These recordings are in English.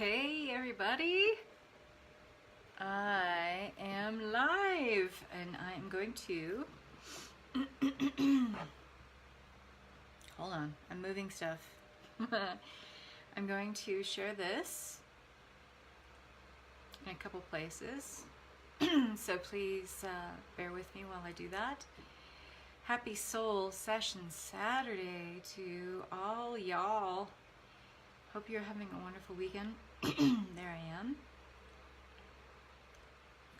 Hey everybody, I am live and I am going to hold on, I'm moving stuff. I'm going to share this in a couple places, so please bear with me while I do that. Happy Soul Session Saturday to all y'all. Hope you're having a wonderful weekend. There I am.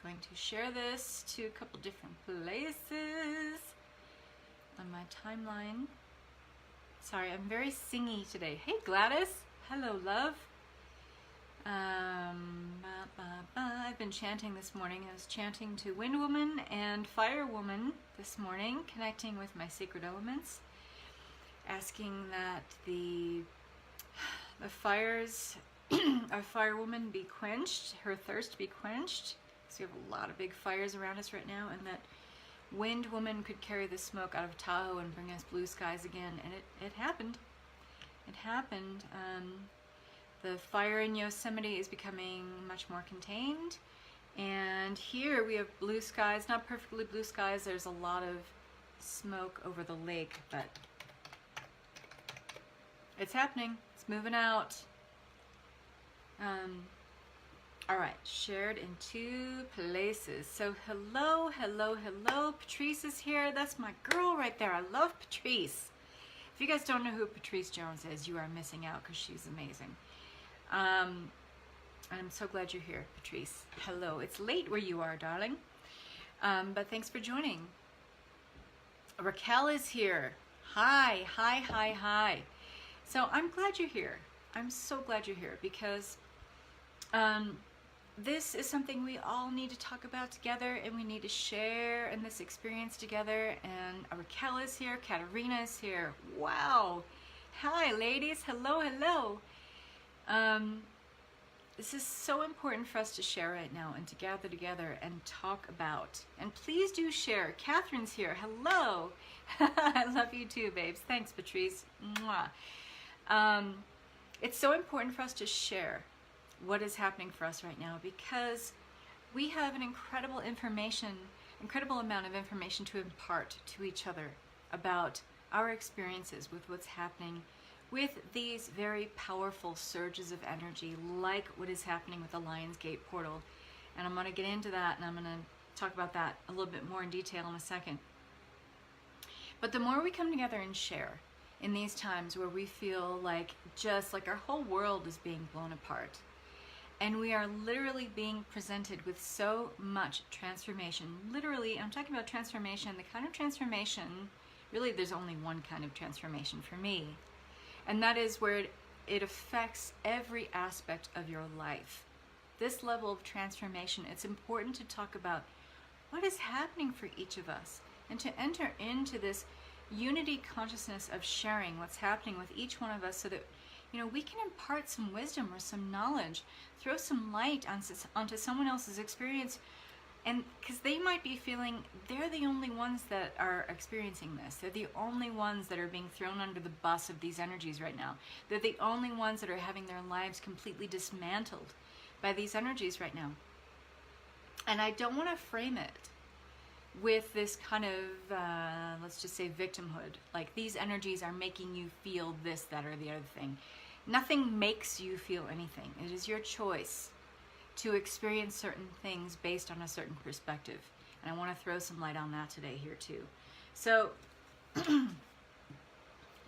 Going to share this to a couple different places on my timeline. Sorry, I'm very singy today. Hey Gladys, hello love. I've been chanting this morning. I was chanting to Wind Woman and Fire Woman this morning, connecting with my sacred elements, asking that the fires of Fire Woman be quenched, her thirst be quenched. So we have a lot of big fires around us right now, and that Wind Woman could carry the smoke out of Tahoe and bring us blue skies again. And it happened. It happened. The fire in Yosemite is becoming much more contained. And here we have blue skies, not perfectly blue skies. There's a lot of smoke over the lake, but it's happening. It's moving out. All right, shared in two places. So hello, hello, hello. Patrice is here. That's my girl right there. I love Patrice. If you guys don't know who Patrice Jones is, you are missing out because she's amazing. I'm so glad you're here, Patrice. Hello. It's late where you are, darling. But thanks for joining. Raquel is here. Hi, hi, hi, hi. So I'm glad you're here. I'm so glad you're here because this is something we all need to talk about together, and we need to share in this experience together. And Raquel is here. Katarina is here. Wow. Hi, ladies. Hello, hello. This is so important for us to share right now and to gather together and talk about. And please do share. Catherine's here. Hello. I love you too, babes. Thanks, Patrice. Mwah. It's so important for us to share what is happening for us right now because we have an incredible amount of information to impart to each other about our experiences with what's happening with these very powerful surges of energy, like what is happening with the Lion's Gate portal. And I'm going to get into that, and I'm going to talk about that a little bit more in detail in a second. But the more we come together and share in these times where we feel like just like our whole world is being blown apart, and we are literally being presented with so much transformation. Literally, I'm talking about transformation, the kind of transformation, really there's only one kind of transformation for me. And that is where it affects every aspect of your life. This level of transformation, it's important to talk about what is happening for each of us and to enter into this unity consciousness of sharing what's happening with each one of us so that we can impart some wisdom or some knowledge, throw some light onto someone else's experience. And because they might be feeling they're the only ones that are experiencing this. They're the only ones that are being thrown under the bus of these energies right now. They're the only ones that are having their lives completely dismantled by these energies right now. And I don't want to frame it with this kind of, let's just say, victimhood. Like these energies are making you feel this, that, or the other thing. Nothing makes you feel anything. It is your choice to experience certain things based on a certain perspective. And I want to throw some light on that today here too. So,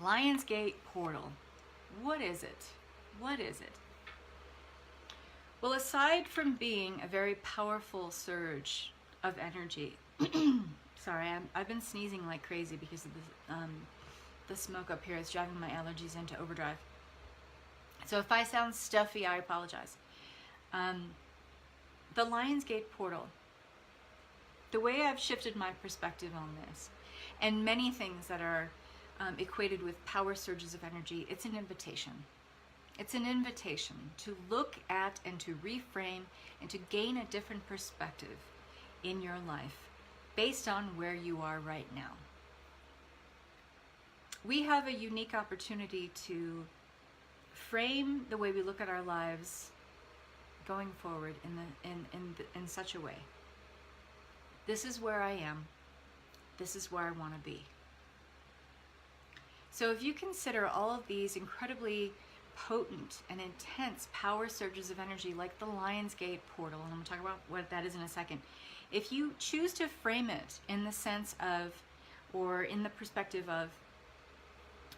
Lion's Gate portal. What is it? What is it? Well, aside from being a very powerful surge of energy, sorry, I've been sneezing like crazy because of the smoke up here is driving my allergies into overdrive. So if I sound stuffy, I apologize. The Lion's Gate portal, the way I've shifted my perspective on this, and many things that are equated with power surges of energy, it's an invitation. It's an invitation to look at and to reframe and to gain a different perspective in your life based on where you are right now. We have a unique opportunity to frame the way we look at our lives going forward in such a way. This is where I am. This is where I want to be. So if you consider all of these incredibly potent and intense power surges of energy like the Lion's Gate portal, and I'm going to talk about what that is in a second. If you choose to frame it in the sense of, or in the perspective of,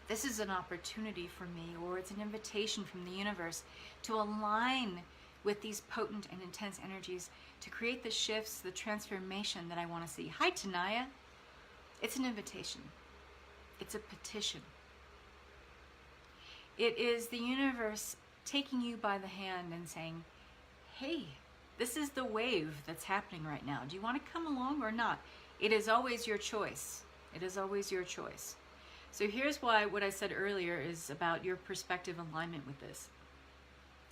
this is an opportunity for me, or it's an invitation from the universe to align with these potent and intense energies to create the shifts, the transformation that I want to see. Hi, Tanaya. It's an invitation. It's a petition. It is the universe taking you by the hand and saying, hey, this is the wave that's happening right now. Do you want to come along or not? It is always your choice. It is always your choice. So here's why what I said earlier is about your perspective alignment with this.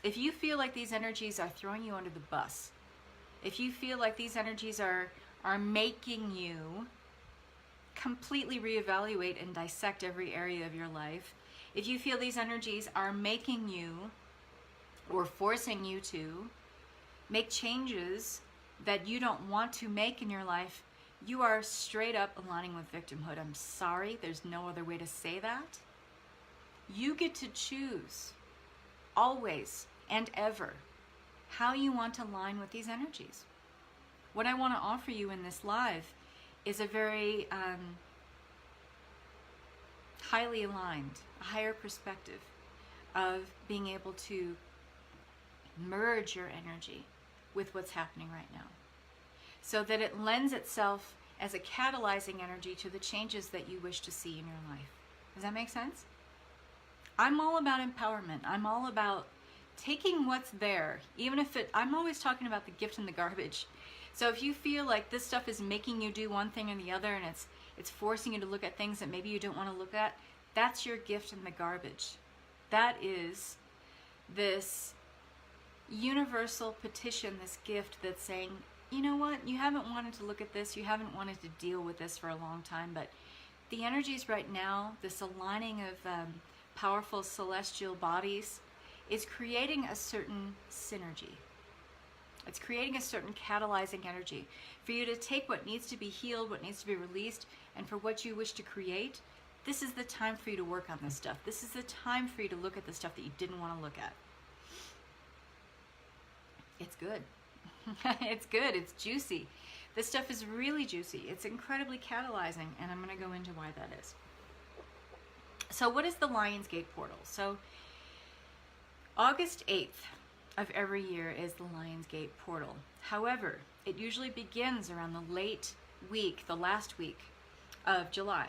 If you feel like these energies are throwing you under the bus, if you feel like these energies are making you completely reevaluate and dissect every area of your life, if you feel these energies are making you or forcing you to make changes that you don't want to make in your life, you are straight up aligning with victimhood. I'm sorry, there's no other way to say that. You get to choose always and ever how you want to align with these energies. What I want to offer you in this live is a very highly aligned, a higher perspective of being able to merge your energy with what's happening right now, so that it lends itself as a catalyzing energy to the changes that you wish to see in your life. Does that make sense? I'm all about empowerment. I'm all about taking what's there, even if I'm always talking about the gift and the garbage. So if you feel like this stuff is making you do one thing or the other, and it's forcing you to look at things that maybe you don't want to look at, that's your gift and the garbage. That is this universal petition, this gift that's saying, you know what, you haven't wanted to look at this, you haven't wanted to deal with this for a long time, but the energies right now, this aligning of powerful celestial bodies, is creating a certain synergy. It's creating a certain catalyzing energy for you to take what needs to be healed, what needs to be released, and for what you wish to create. This is the time for you to work on this stuff. This is the time for you to look at the stuff that you didn't want to look at. It's good. It's good. It's juicy. This stuff is really juicy. It's incredibly catalyzing, and I'm going to go into why that is. So what is the Lion's Gate portal? So August 8th of every year is the Lion's Gate portal. However, it usually begins around the late week, the last week of July.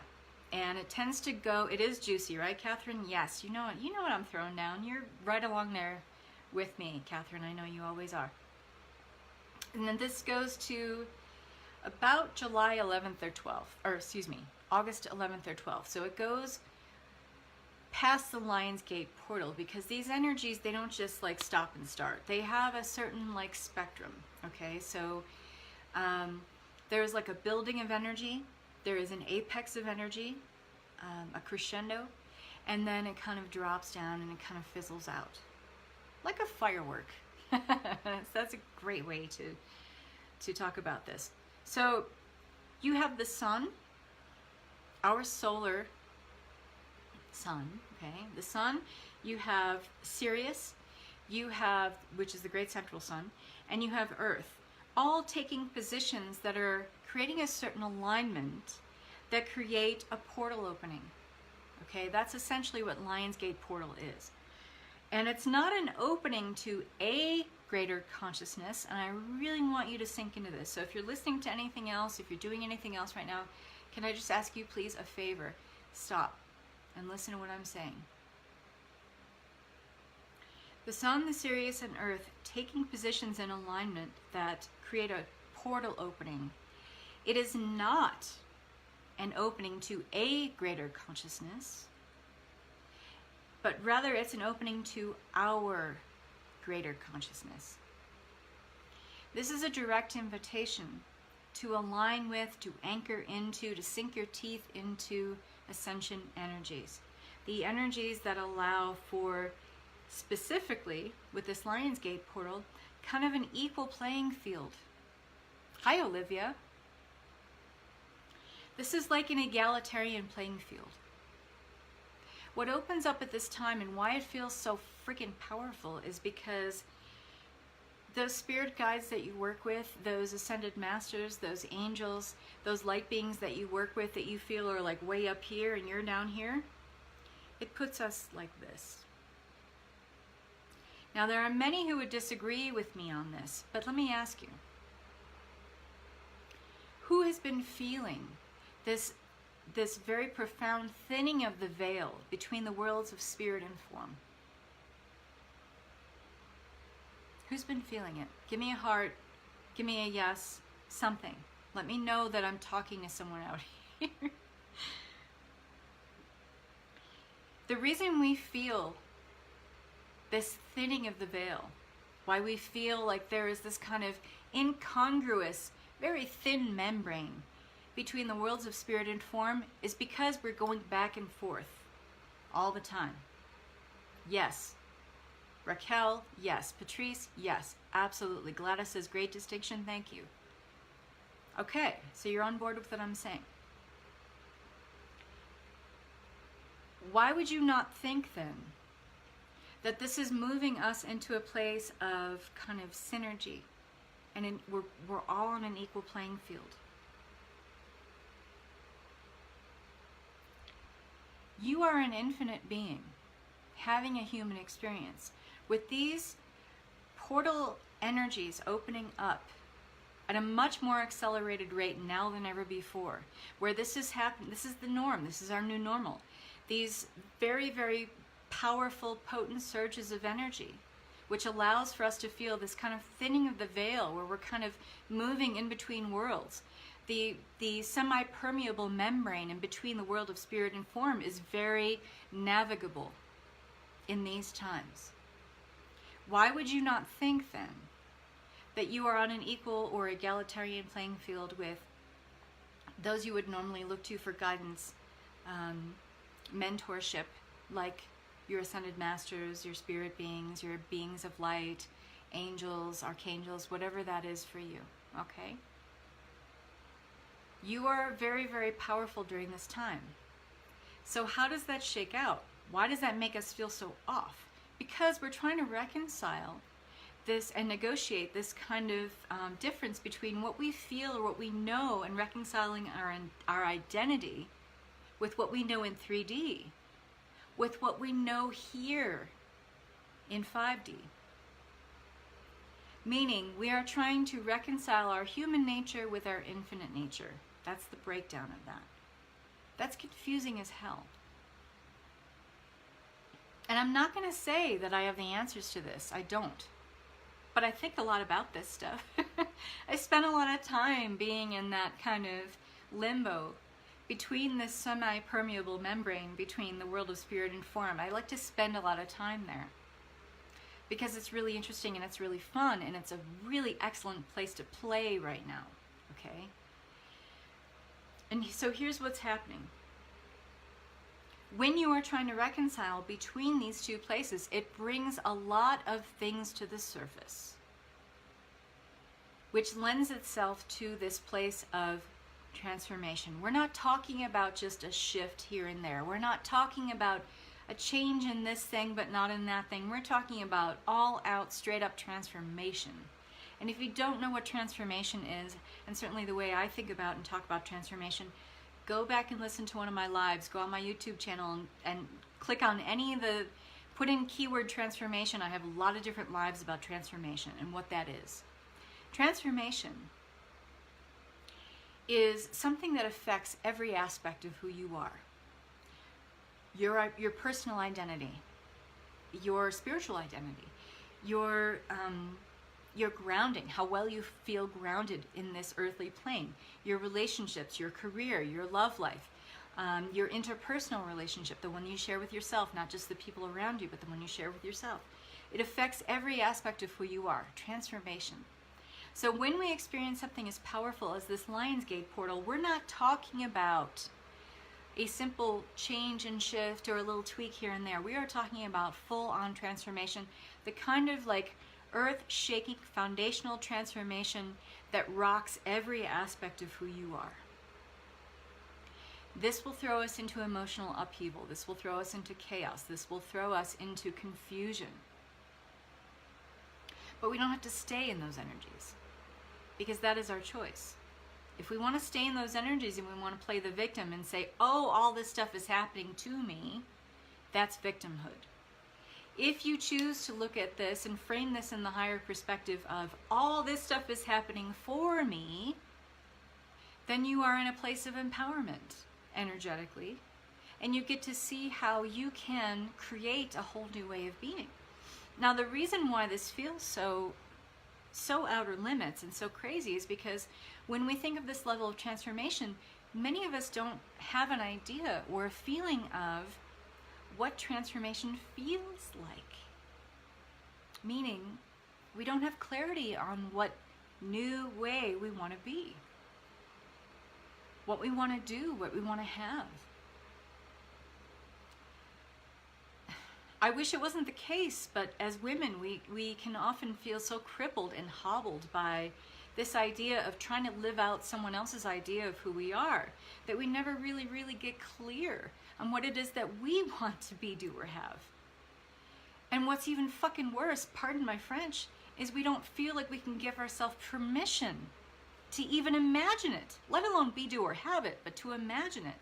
And it tends to go, it is juicy, right, Catherine? Yes, you know what I'm throwing down. You're right along there with me, Catherine. I know you always are. And then this goes to about July 11th or 12th, or excuse me, August 11th or 12th. So it goes past the Lion's Gate portal, because these energies, they don't just like stop and start. They have a certain like spectrum, okay? So there's like a building of energy, there is an apex of energy, a crescendo, and then it kind of drops down and it kind of fizzles out. Like a firework. So that's a great way to talk about this. So you have the sun, our solar sun, okay? The sun, you have Sirius, you have, which is the great central sun, and you have Earth, all taking positions that are creating a certain alignment that create a portal opening. Okay, that's essentially what Lion's Gate portal is. And it's not an opening to a greater consciousness, and I really want you to sink into this. So if you're listening to anything else, if you're doing anything else right now, can I just ask you please a favor? Stop and listen to what I'm saying. The sun, the Sirius, and Earth taking positions in alignment that create a portal opening. It is not an opening to a greater consciousness, but rather it's an opening to our greater consciousness. This is a direct invitation to align with, to anchor into, to sink your teeth into ascension energies. The energies that allow for, specifically with this Lion's Gate portal, kind of an equal playing field. Hi, Olivia. This is like an egalitarian playing field. What opens up at this time and why it feels so freaking powerful is because those spirit guides that you work with, those ascended masters, those angels, those light beings that you work with that you feel are like way up here and you're down here, it puts us like this. Now there are many who would disagree with me on this, but let me ask you, who has been feeling this very profound thinning of the veil between the worlds of spirit and form? Who's been feeling it? Give me a heart, give me a yes, something. Let me know that I'm talking to someone out here. The reason we feel this thinning of the veil, why we feel like there is this kind of incongruous, very thin membrane between the worlds of spirit and form, is because we're going back and forth all the time. Yes. Raquel, yes. Patrice, yes. Absolutely. Gladys says, great distinction, thank you. Okay, so you're on board with what I'm saying. Why would you not think then that this is moving us into a place of kind of synergy, and we're all on an equal playing field? You are an infinite being having a human experience with these portal energies opening up at a much more accelerated rate now than ever before, where this is happening. This is the norm. This is our new normal. These very, very powerful, potent surges of energy, which allows for us to feel this kind of thinning of the veil, where we're kind of moving in between worlds. The semi-permeable membrane in between the world of spirit and form is very navigable in these times. Why would you not think then that you are on an equal or egalitarian playing field with those you would normally look to for guidance, mentorship, like your ascended masters, your spirit beings, your beings of light, angels, archangels, whatever that is for you, okay? You are very, very powerful during this time. So how does that shake out? Why does that make us feel so off? Because we're trying to reconcile this and negotiate this kind of difference between what we feel or what we know, and reconciling our identity with what we know in 3D, with what we know here in 5D. Meaning, we are trying to reconcile our human nature with our infinite nature. That's the breakdown of that. That's confusing as hell. And I'm not going to say that I have the answers to this. I don't. But I think a lot about this stuff. I spent a lot of time being in that kind of limbo between this semi-permeable membrane between the world of spirit and form. I like to spend a lot of time there because it's really interesting and it's really fun, and it's a really excellent place to play right now, okay? And so here's what's happening. When you are trying to reconcile between these two places, it brings a lot of things to the surface, which lends itself to this place of transformation. We're not talking about just a shift here and there. We're not talking about a change in this thing but not in that thing. We're talking about all out, straight up transformation. And if you don't know what transformation is, and certainly the way I think about and talk about transformation, go back and listen to one of my lives. Go on my YouTube channel and click on any of the, put in keyword transformation. I have a lot of different lives about transformation and what that is. Transformation is something that affects every aspect of who you are. Your personal identity, your spiritual identity, your grounding, how well you feel grounded in this earthly plane, your relationships, your career, your love life, your interpersonal relationship, the one you share with yourself, not just the people around you, but the one you share with yourself. It affects every aspect of who you are. Transformation. So when we experience something as powerful as this Lionsgate portal, we're not talking about a simple change and shift or a little tweak here and there. We are talking about full-on transformation, the kind of like earth-shaking foundational transformation that rocks every aspect of who you are. This will throw us into emotional upheaval. This will throw us into chaos. This will throw us into confusion. But we don't have to stay in those energies, because that is our choice. If we want to stay in those energies and we want to play the victim and say, oh, all this stuff is happening to me, that's victimhood. If you choose to look at this and frame this in the higher perspective of all this stuff is happening for me, then you are in a place of empowerment energetically, and you get to see how you can create a whole new way of being. Now, the reason why this feels so outer limits and so crazy is because when we think of this level of transformation, many of us don't have an idea or a feeling of what transformation feels like. Meaning, we don't have clarity on what new way we want to be, what we want to do, what we want to have. I wish it wasn't the case, but as women, we can often feel so crippled and hobbled by this idea of trying to live out someone else's idea of who we are, that we never really get clear on what it is that we want to be, do, or have. And what's even fucking worse, pardon my French, is we don't feel like we can give ourselves permission to even imagine it, let alone be, do, or have it, but to imagine it.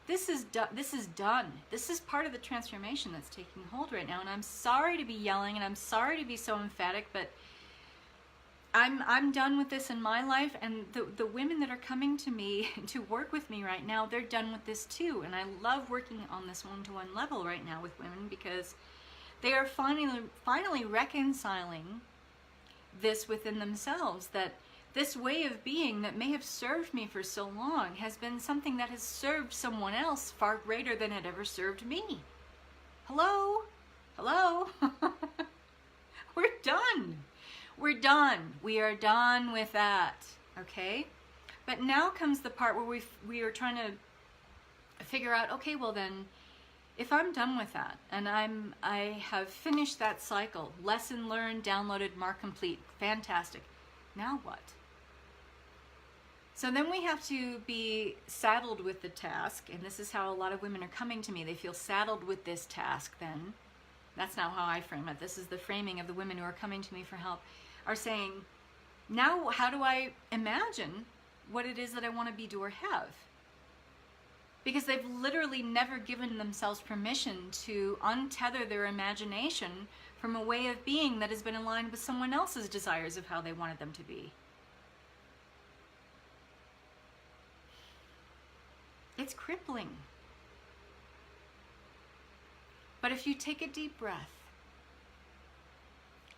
This is done. This is part of the transformation that's taking hold right now. And I'm sorry to be yelling, and I'm sorry to be so emphatic, but I'm done with this in my life. And the women that are coming to me to work with me right now, they're done with this too. And I love working on this one-to-one level right now with women, because they are finally reconciling this within themselves, that this way of being that may have served me for so long has been something that has served someone else far greater than it ever served me. Hello? Hello? We're done. We're done. We are done with that. Okay? But now comes the part where we are trying to figure out, okay, well then, if I'm done with that and I have finished that cycle, lesson learned, downloaded, mark complete, fantastic. Now what? So then we have to be saddled with the task, and this is how a lot of women are coming to me. They feel saddled with this task then. That's now how I frame it. This is the framing of the women who are coming to me for help, are saying, now how do I imagine what it is that I want to be, do, or have? Because they've literally never given themselves permission to untether their imagination from a way of being that has been aligned with someone else's desires of how they wanted them to be. It's crippling. But if you take a deep breath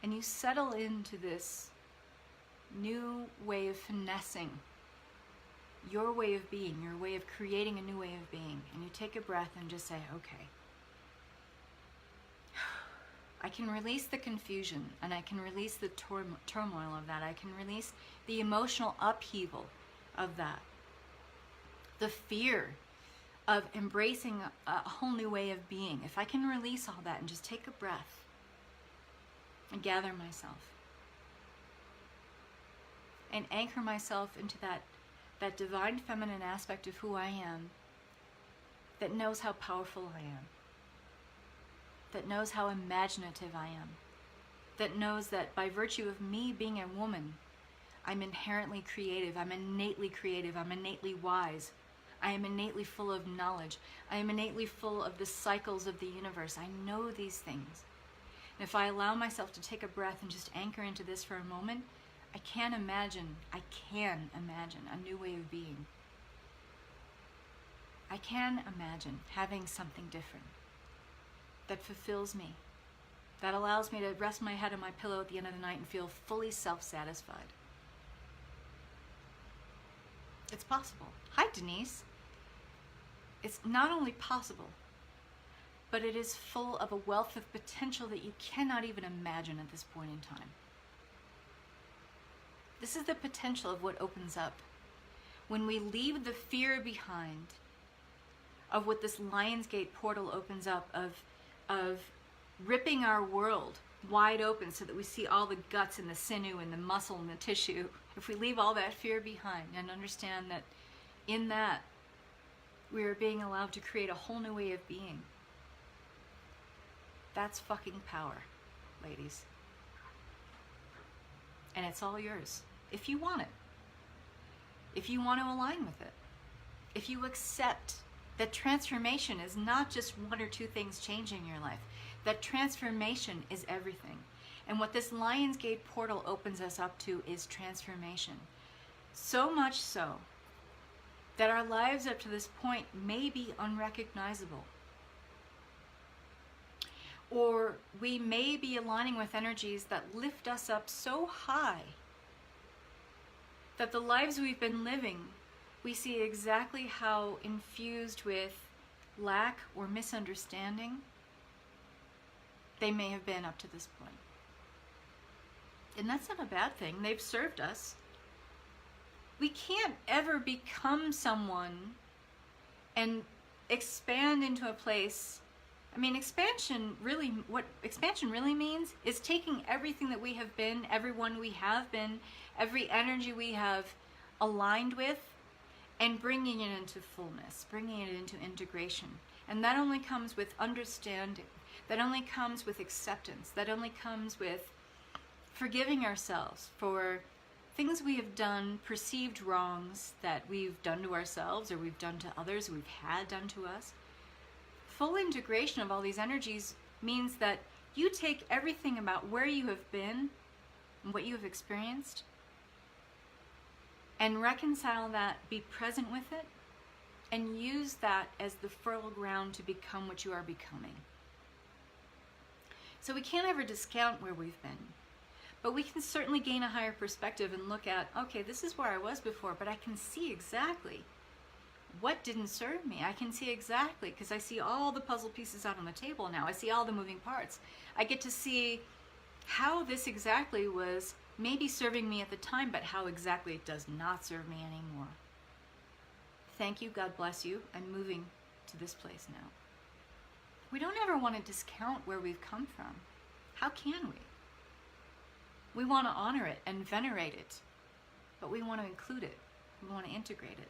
and you settle into this new way of finessing your way of being, your way of creating a new way of being, and you take a breath and just say, okay, I can release the confusion, and I can release the turmoil of that. I can release the emotional upheaval of that. The fear of embracing a whole new way of being. If I can release all that and just take a breath and gather myself and anchor myself into that divine feminine aspect of who I am, that knows how powerful I am, that knows how imaginative I am, that knows that by virtue of me being a woman, I'm inherently creative, I'm innately wise, I am innately full of knowledge, I am innately full of the cycles of the universe. I know these things. And if I allow myself to take a breath and just anchor into this for a moment, I can imagine a new way of being. I can imagine having something different that fulfills me, that allows me to rest my head on my pillow at the end of the night and feel fully self-satisfied. It's possible. Hi, Denise. It's not only possible, but it is full of a wealth of potential that you cannot even imagine at this point in time. This is the potential of what opens up when we leave the fear behind of what this Lionsgate portal opens up, of ripping our world wide open so that we see all the guts and the sinew and the muscle and the tissue, if we leave all that fear behind and understand that in that we are being allowed to create a whole new way of being, that's fucking power, ladies. And it's all yours if you want it. If you want to align with it. If you accept that transformation is not just one or two things changing in your life. That transformation is everything. And what this Lionsgate portal opens us up to is transformation. So much so that our lives up to this point may be unrecognizable. Or we may be aligning with energies that lift us up so high that the lives we've been living, we see exactly how infused with lack or misunderstanding they may have been up to this point. And that's not a bad thing. They've served us. We can't ever become someone and expand into a place. I mean, what expansion really means is taking everything that we have been, everyone we have been, every energy we have aligned with, and bringing it into fullness, bringing it into integration. And that only comes with understanding. That only comes with acceptance. That only comes with forgiving ourselves for things we have done, perceived wrongs that we've done to ourselves or we've done to others, we've had done to us. Full integration of all these energies means that you take everything about where you have been and what you have experienced and reconcile that, be present with it, and use that as the fertile ground to become what you are becoming. So we can't ever discount where we've been, but we can certainly gain a higher perspective and look at, okay, this is where I was before, but I can see exactly what didn't serve me. I can see exactly, because I see all the puzzle pieces out on the table now. I see all the moving parts. I get to see how this exactly was maybe serving me at the time, but how exactly it does not serve me anymore. Thank you, God bless you. I'm moving to this place now. We don't ever want to discount where we've come from. How can we? We want to honor it and venerate it, but we want to include it. We want to integrate it.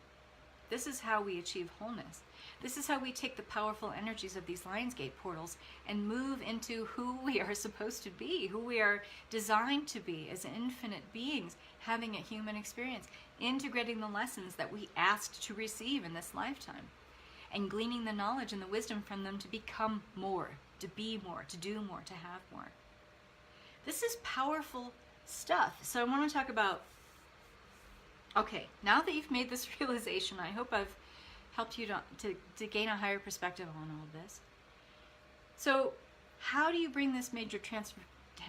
This is how we achieve wholeness. This is how we take the powerful energies of these Lionsgate portals and move into who we are supposed to be, who we are designed to be as infinite beings, having a human experience, integrating the lessons that we asked to receive in this lifetime, and gleaning the knowledge and the wisdom from them to become more, to be more, to do more, to have more. This is powerful stuff. So I want to talk about, okay, now that you've made this realization, I hope I've helped you to gain a higher perspective on all of this. So how do you bring this major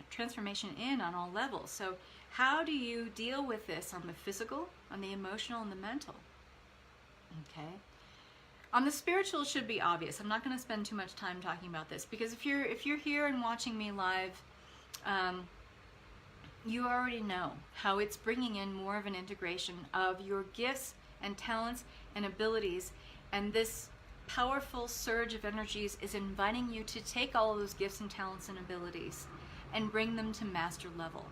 transformation in on all levels? So how do you deal with this on the physical, on the emotional, and the mental? Okay. On the spiritual, it should be obvious. I'm not going to spend too much time talking about this, because if you're here and watching me live, you already know how it's bringing in more of an integration of your gifts and talents and abilities, and this powerful surge of energies is inviting you to take all of those gifts and talents and abilities and bring them to master level.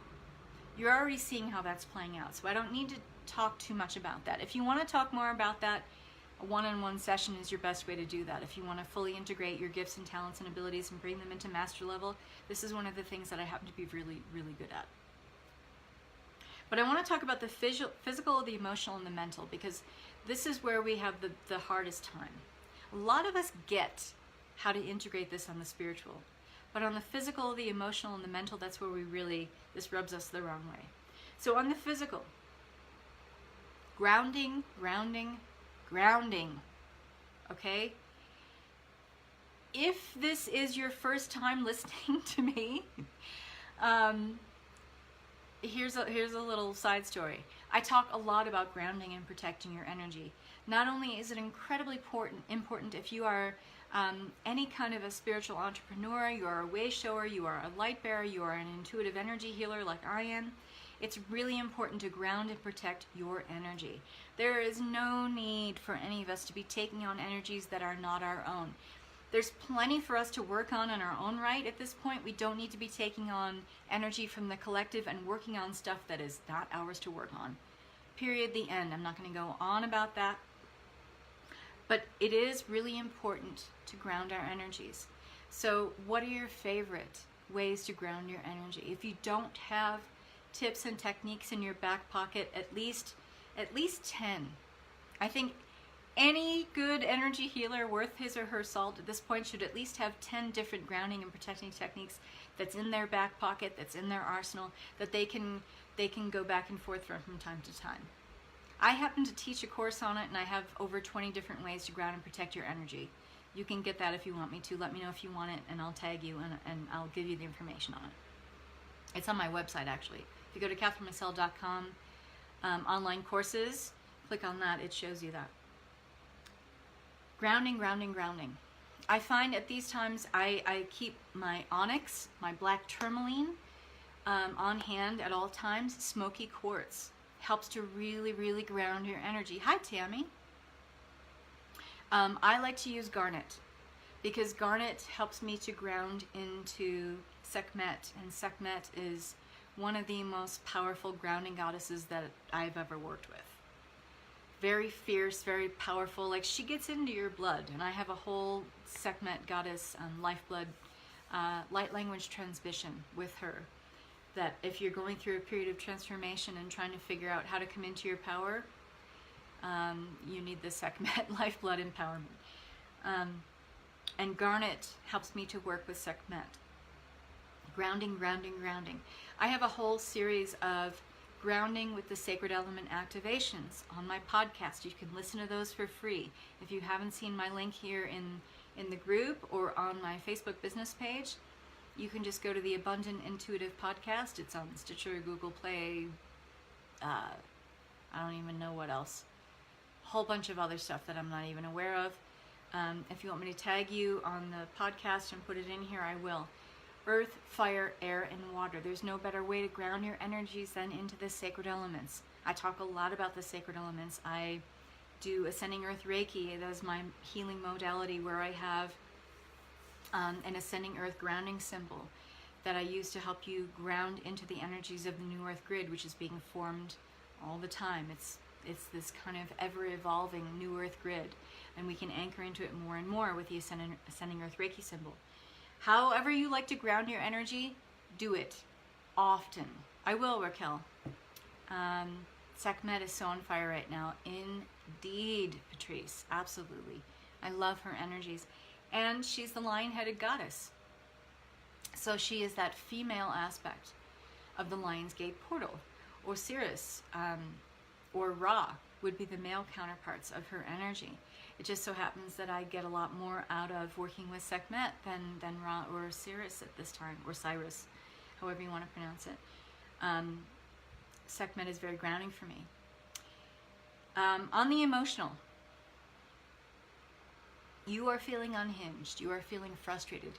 You're already seeing how that's playing out, so I don't need to talk too much about that. If you want to talk more about that, a one-on-one session is your best way to do that. If you want to fully integrate your gifts and talents and abilities and bring them into master level, this is one of the things that I happen to be really, really good at. But I want to talk about the physical, the emotional, and the mental, because this is where we have the hardest time. A lot of us get how to integrate this on the spiritual, but on the physical, the emotional, and the mental, that's where this rubs us the wrong way. So on the physical, grounding, okay? If this is your first time listening to me, here's a little side story. I talk a lot about grounding and protecting your energy. Not only is it incredibly important if you are any kind of a spiritual entrepreneur, you are a way shower, you are a light bearer, you are an intuitive energy healer like I am, it's really important to ground and protect your energy. There is no need for any of us to be taking on energies that are not our own. There's plenty for us to work on in our own right at this point. We don't need to be taking on energy from the collective and working on stuff that is not ours to work on. Period, the end. I'm not going to go on about that. But it is really important to ground our energies. So what are your favorite ways to ground your energy? If you don't have tips and techniques in your back pocket, at least 10. I think any good energy healer worth his or her salt at this point should at least have 10 different grounding and protecting techniques that's in their back pocket, that's in their arsenal, that they can go back and forth from time to time. I happen to teach a course on it, and I have over 20 different ways to ground and protect your energy. You can get that if you want me to. Let me know if you want it, and I'll tag you, and I'll give you the information on it. It's on my website, actually. If you go to catherinemarcel.com, online courses, click on that, it shows you that. Grounding, grounding, grounding. I find at these times I keep my onyx, my black tourmaline, on hand at all times. Smoky quartz helps to really, really ground your energy. Hi, Tammy. I like to use garnet because garnet helps me to ground into Sekhmet, and Sekhmet is one of the most powerful grounding goddesses that I've ever worked with. Very fierce, very powerful. Like, she gets into your blood, and I have a whole Sekhmet goddess lifeblood light language transmission with her, that if you're going through a period of transformation and trying to figure out how to come into your power, you need the Sekhmet lifeblood empowerment. And garnet helps me to work with Sekhmet. Grounding, grounding, grounding. I have a whole series of grounding with the sacred element activations on my podcast. You can listen to those for free. If you haven't seen my link here in the group or on my Facebook business page, you can just go to the Abundant Intuitive Podcast. It's on Stitcher, Google Play, I don't even know what else. A whole bunch of other stuff that I'm not even aware of. If you want me to tag you on the podcast and put it in here, I will. Earth, fire, air, and water. There's no better way to ground your energies than into the sacred elements. I talk a lot about the sacred elements. I do Ascending Earth Reiki. That is my healing modality, where I have an Ascending Earth grounding symbol that I use to help you ground into the energies of the New Earth grid, which is being formed all the time. It's this kind of ever-evolving New Earth grid, and we can anchor into it more and more with the Ascending Earth Reiki symbol. However you like to ground your energy, do it often. I will, Raquel. Sekhmet is so on fire right now. Indeed, Patrice. Absolutely. I love her energies. And she's the lion-headed goddess. So she is that female aspect of the Lion's Gate portal. Osiris or Ra would be the male counterparts of her energy. It just so happens that I get a lot more out of working with Sekhmet than Ra or Osiris at this time, or Cyrus, however you want to pronounce it. Sekhmet is very grounding for me. On the emotional, you are feeling unhinged, you are feeling frustrated,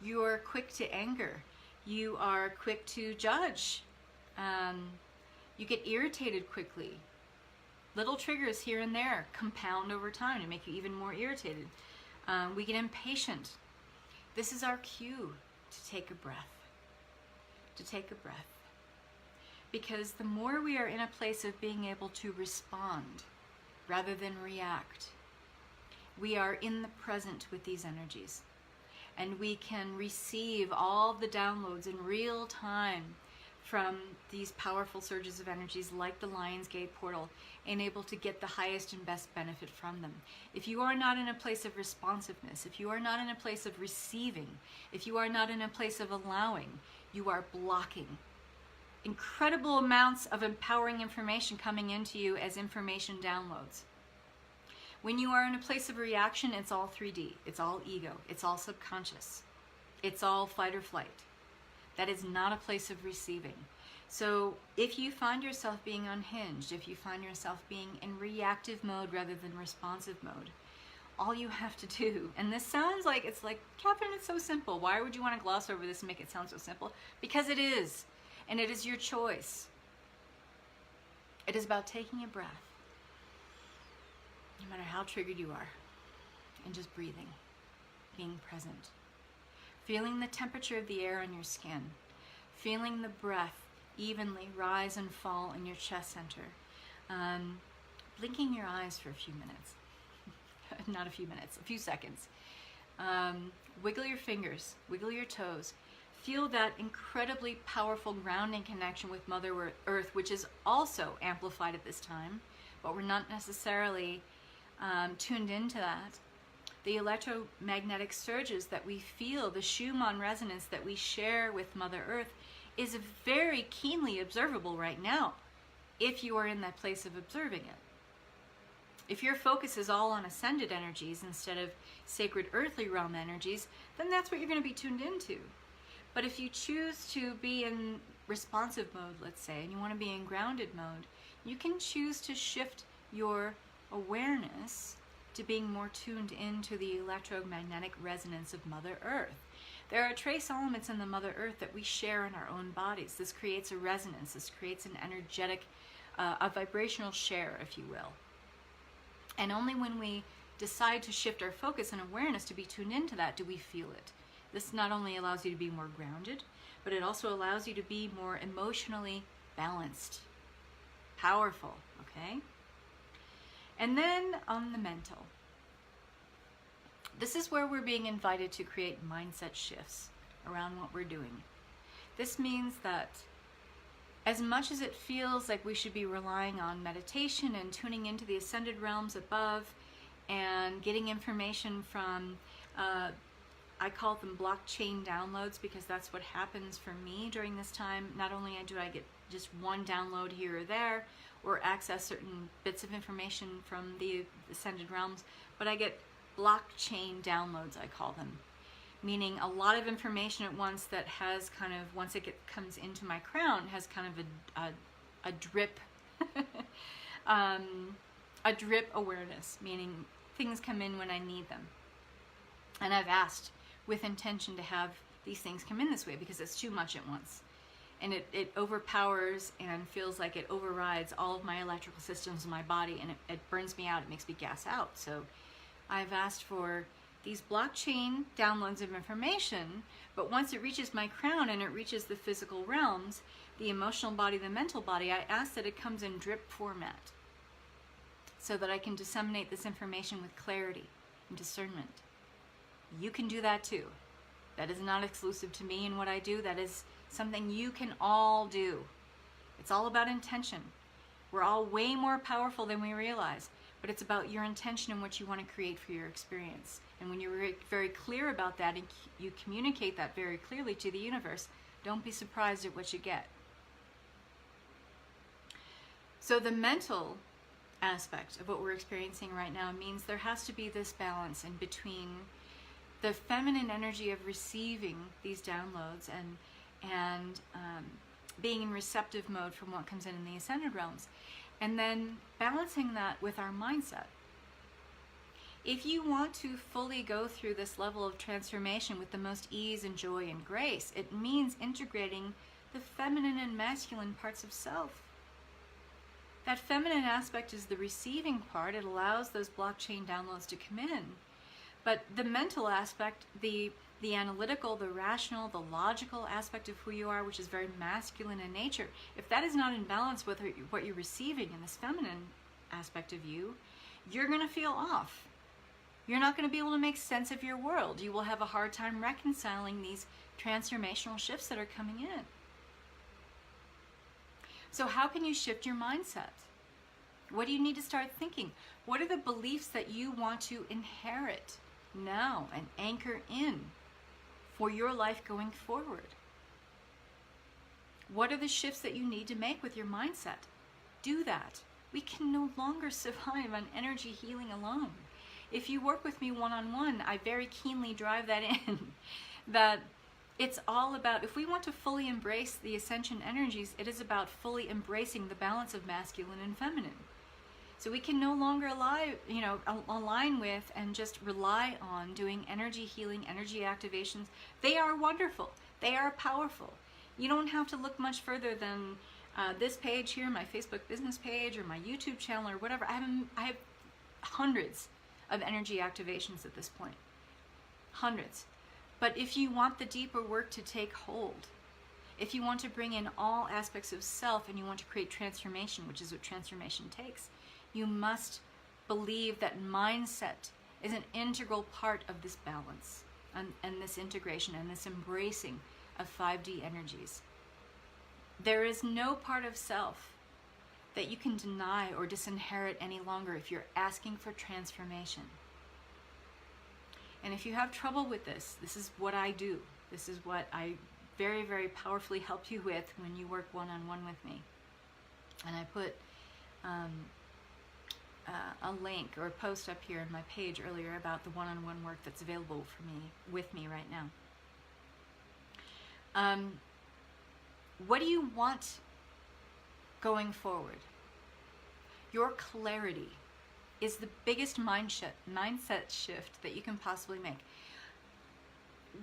you are quick to anger, you are quick to judge, you get irritated quickly. Little triggers here and there compound over time to make you even more irritated. We get impatient. This is our cue to take a breath. To take a breath. Because the more we are in a place of being able to respond rather than react, we are in the present with these energies. And we can receive all the downloads in real time from these powerful surges of energies like the Lion's Gate portal, and able to get the highest and best benefit from them. If you are not in a place of responsiveness, if you are not in a place of receiving, if you are not in a place of allowing, you are blocking incredible amounts of empowering information coming into you as information downloads. When you are in a place of reaction, it's all 3D, it's all ego, it's all subconscious, it's all fight or flight. That is not a place of receiving. So if you find yourself being unhinged, if you find yourself being in reactive mode rather than responsive mode, all you have to do, and this sounds like, it's like, Catherine, it's so simple. Why would you want to gloss over this and make it sound so simple? Because it is, and it is your choice. It is about taking a breath, no matter how triggered you are, and just breathing. being present. Feeling the temperature of the air on your skin. Feeling the breath evenly rise and fall in your chest center. Blinking your eyes for a few minutes. Not a few minutes, a few seconds. Wiggle your fingers, wiggle your toes. Feel that incredibly powerful grounding connection with Mother Earth, which is also amplified at this time, but we're not necessarily tuned into that. The electromagnetic surges that we feel, the Schumann resonance that we share with Mother Earth, is very keenly observable right now, if you are in that place of observing it. If your focus is all on ascended energies instead of sacred earthly realm energies, then that's what you're going to be tuned into. But if you choose to be in responsive mode, let's say, and you want to be in grounded mode, you can choose to shift your awareness to being more tuned into the electromagnetic resonance of Mother Earth. There are trace elements in the Mother Earth that we share in our own bodies. This creates a resonance. This creates an energetic, a vibrational share, if you will. And only when we decide to shift our focus and awareness to be tuned into that do we feel it. This not only allows you to be more grounded, but it also allows you to be more emotionally balanced, powerful, okay? And then on the mental. This is where we're being invited to create mindset shifts around what we're doing. This means that as much as it feels like we should be relying on meditation and tuning into the ascended realms above and getting information from, I call them blockchain downloads, because that's what happens for me during this time. Not only do I get just one download here or there, or access certain bits of information from the ascended realms, but I get blockchain downloads, I call them, meaning a lot of information at once that has kind of, once it comes into my crown, has kind of a drip, a drip awareness, meaning things come in when I need them. And I've asked with intention to have these things come in this way because it's too much at once. And it overpowers and feels like it overrides all of my electrical systems in my body, and it burns me out, it makes me gas out. So I've asked for these blockchain downloads of information, but once it reaches my crown and it reaches the physical realms, the emotional body, the mental body, I ask that it comes in drip format so that I can disseminate this information with clarity and discernment. You can do that too. That is not exclusive to me and what I do. That is something you can all do. It's all about intention. We're all way more powerful than we realize, but it's about your intention and what you want to create for your experience. And when you're very clear about that and you communicate that very clearly to the universe, don't be surprised at what you get. So the mental aspect of what we're experiencing right now means there has to be this balance in between the feminine energy of receiving these downloads and being in receptive mode from what comes in the ascended realms, and then balancing that with our mindset. If you want to fully go through this level of transformation with the most ease and joy and grace, it means integrating the feminine and masculine parts of self. That feminine aspect is the receiving part. It allows those blockchain downloads to come in. But the mental aspect, the analytical, the rational, the logical aspect of who you are, which is very masculine in nature, if that is not in balance with what you're receiving in this feminine aspect of you, you're going to feel off. You're not going to be able to make sense of your world. You will have a hard time reconciling these transformational shifts that are coming in. So how can you shift your mindset? What do you need to start thinking? What are the beliefs that you want to inherit now and anchor in for your life going forward? What are the shifts that you need to make with your mindset? Do that. We can no longer survive on energy healing alone. If you work with me one-on-one, I very keenly drive that in, that it's all about, if we want to fully embrace the ascension energies, it is about fully embracing the balance of masculine and feminine. So we can no longer align with and just rely on doing energy healing, energy activations. They are wonderful. They are powerful. You don't have to look much further than this page here, my Facebook business page, or my YouTube channel, or whatever. I have hundreds of energy activations at this point. hundreds. But if you want the deeper work to take hold, if you want to bring in all aspects of self and you want to create transformation, which is what transformation takes, you must believe that mindset is an integral part of this balance and this integration and this embracing of 5D energies. There is no part of self that you can deny or disinherit any longer if you're asking for transformation. And if you have trouble with this, this is what I do. This is what I very, very powerfully help you with when you work one-on-one with me. And I put a link or a post up here in my page earlier about the one-on-one work that's available for me, with me right now. What do you want going forward? Your clarity is the biggest mindset shift that you can possibly make.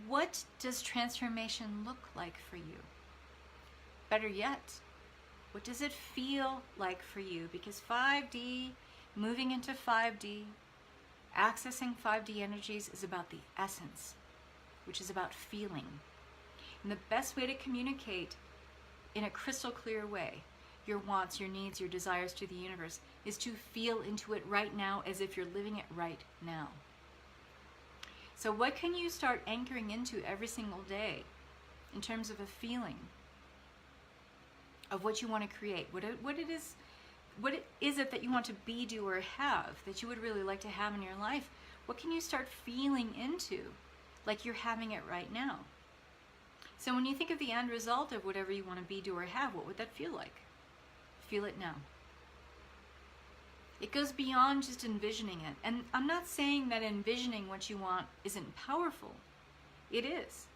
What does transformation look like for you? Better yet, what does it feel like for you? Because 5D, moving into 5D, accessing 5D energies is about the essence, which is about feeling. And the best way to communicate in a crystal clear way your wants, your needs, your desires to the universe is to feel into it right now as if you're living it right now. So what can you start anchoring into every single day in terms of a feeling of what you want to create? What is it that you want to be, do, or have that you would really like to have in your life? What can you start feeling into like you're having it right now? So when you think of the end result of whatever you want to be, do, or have, what would that feel like? Feel it now. It goes beyond just envisioning it. And I'm not saying that envisioning what you want isn't powerful. It is.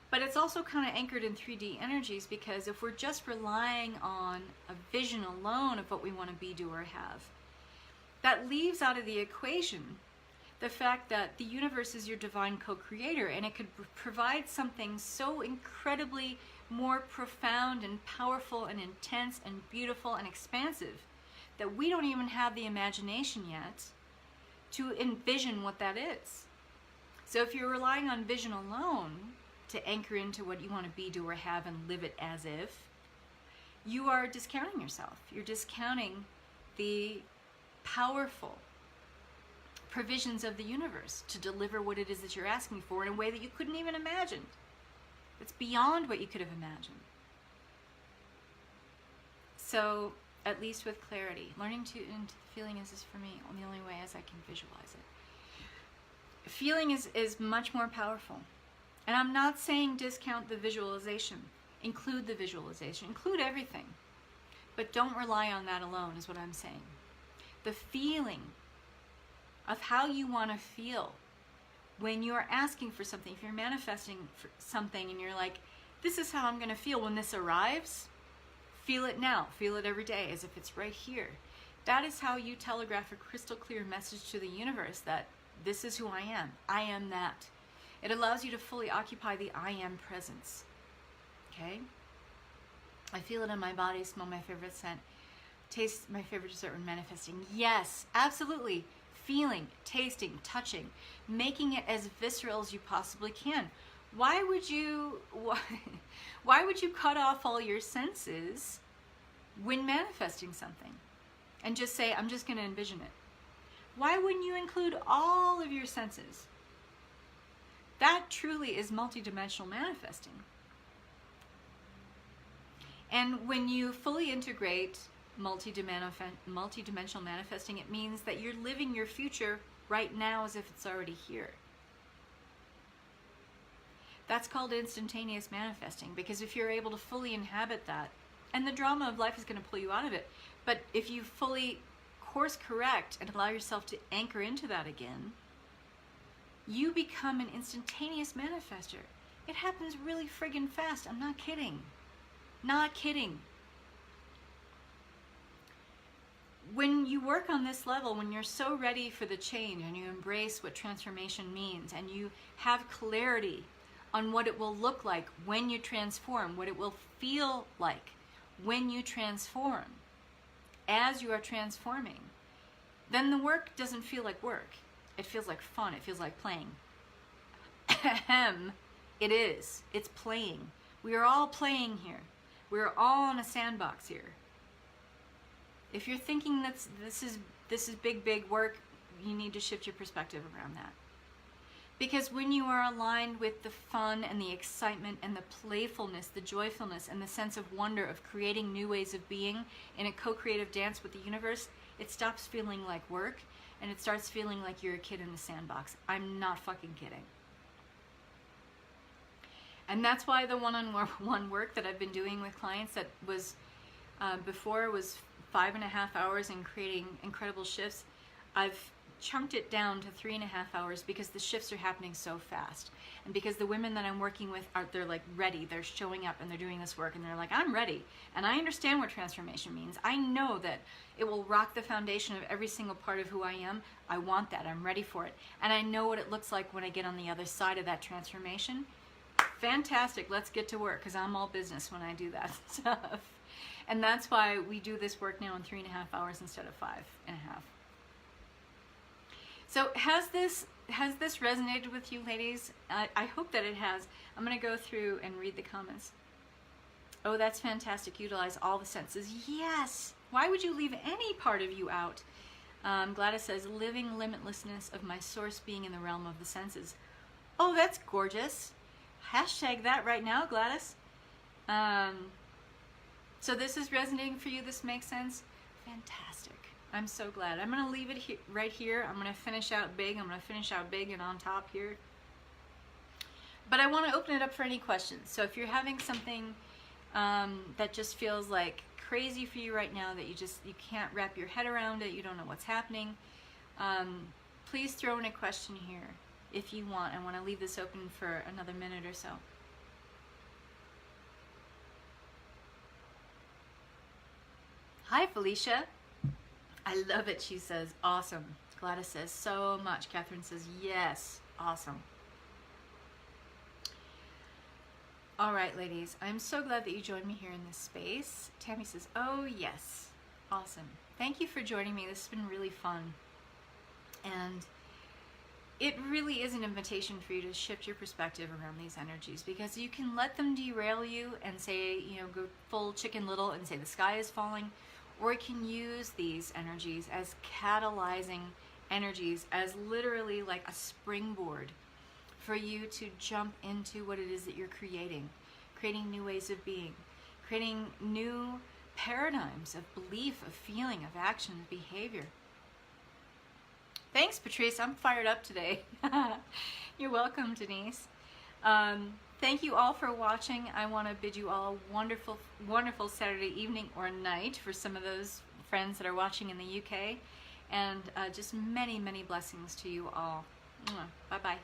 But it's also kind of anchored in 3D energies, because if we're just relying on a vision alone of what we want to be, do, or have, that leaves out of the equation the fact that the universe is your divine co-creator, and it could provide something so incredibly more profound and powerful and intense and beautiful and expansive that we don't even have the imagination yet to envision what that is. So if you're relying on vision alone to anchor into what you want to be, do, or have and live it as if, you are discounting yourself. You're discounting the powerful provisions of the universe to deliver what it is that you're asking for in a way that you couldn't even imagine. It's beyond what you could have imagined. So, at least with clarity, learning to into feeling is for me the only way as I can visualize it. Feeling is much more powerful. And I'm not saying discount the visualization. Include the visualization. Include everything. But don't rely on that alone is what I'm saying. The feeling of how you want to feel when you're asking for something, if you're manifesting for something and you're like, this is how I'm going to feel when this arrives, feel it now. Feel it every day as if it's right here. That is how you telegraph a crystal clear message to the universe that this is who I am. I am that. It allows you to fully occupy the I am presence. Okay? I feel it in my body, smell my favorite scent, taste my favorite dessert when manifesting. Yes, absolutely. Feeling, tasting, touching, making it as visceral as you possibly can. Why would you cut off all your senses when manifesting something and just say, I'm just going to envision it? Why wouldn't you include all of your senses? That truly is multidimensional manifesting. And when you fully integrate multidimensional manifesting, it means that you're living your future right now as if it's already here. That's called instantaneous manifesting, because if you're able to fully inhabit that, and the drama of life is going to pull you out of it, but if you fully course correct and allow yourself to anchor into that again, you become an instantaneous manifester. It happens really friggin' fast. I'm not kidding. Not kidding. When you work on this level, when you're so ready for the change and you embrace what transformation means and you have clarity on what it will look like when you transform, what it will feel like when you transform, as you are transforming, then the work doesn't feel like work. It feels like fun. It feels like playing. It is. It's playing. We are all playing here. We're all on a sandbox here. If you're thinking that this is big work, you need to shift your perspective around that. Because when you are aligned with the fun and the excitement and the playfulness, the joyfulness and the sense of wonder of creating new ways of being in a co-creative dance with the universe, it stops feeling like work and it starts feeling like you're a kid in a sandbox. I'm not fucking kidding. And that's why the one-on-one work that I've been doing with clients that was before was 5.5 hours and creating incredible shifts, I've chunked it down to 3.5 hours because the shifts are happening so fast. And because the women that I'm working with they're like ready, they're showing up and they're doing this work and they're like, I'm ready. And I understand what transformation means. I know that it will rock the foundation of every single part of who I am. I want that, I'm ready for it. And I know what it looks like when I get on the other side of that transformation. Fantastic, let's get to work, because I'm all business when I do that stuff. And that's why we do this work now in 3.5 hours instead of 5.5. So has this resonated with you, ladies? I hope that it has. I'm going to go through and read the comments. Oh, that's fantastic. Utilize all the senses. Yes. Why would you leave any part of you out? Gladys says, living limitlessness of my source being in the realm of the senses. Oh, that's gorgeous. Hashtag that right now, Gladys. So this is resonating for you. This makes sense. Fantastic. I'm so glad. I'm going to leave it right here. I'm going to finish out big. I'm going to finish out big and on top here. But I want to open it up for any questions. So if you're having something that just feels like crazy for you right now, that you can't wrap your head around it, you don't know what's happening, please throw in a question here if you want. I want to leave this open for another minute or so. Hi, Felicia. I love it, she says. Awesome. Gladys says so much. Catherine says yes. Awesome. All right, ladies. I'm so glad that you joined me here in this space. Tammy says, oh, yes. Awesome. Thank you for joining me. This has been really fun. And it really is an invitation for you to shift your perspective around these energies, because you can let them derail you and say, go full Chicken Little and say the sky is falling. Or you can use these energies as catalyzing energies, as literally like a springboard for you to jump into what it is that you're creating new ways of being, creating new paradigms of belief, of feeling, of action, of behavior. Thanks, Patrice. I'm fired up today. You're welcome, Denise. Thank you all for watching. I want to bid you all a wonderful, wonderful Saturday evening or night for some of those friends that are watching in the UK. And just many, many blessings to you all. Bye-bye.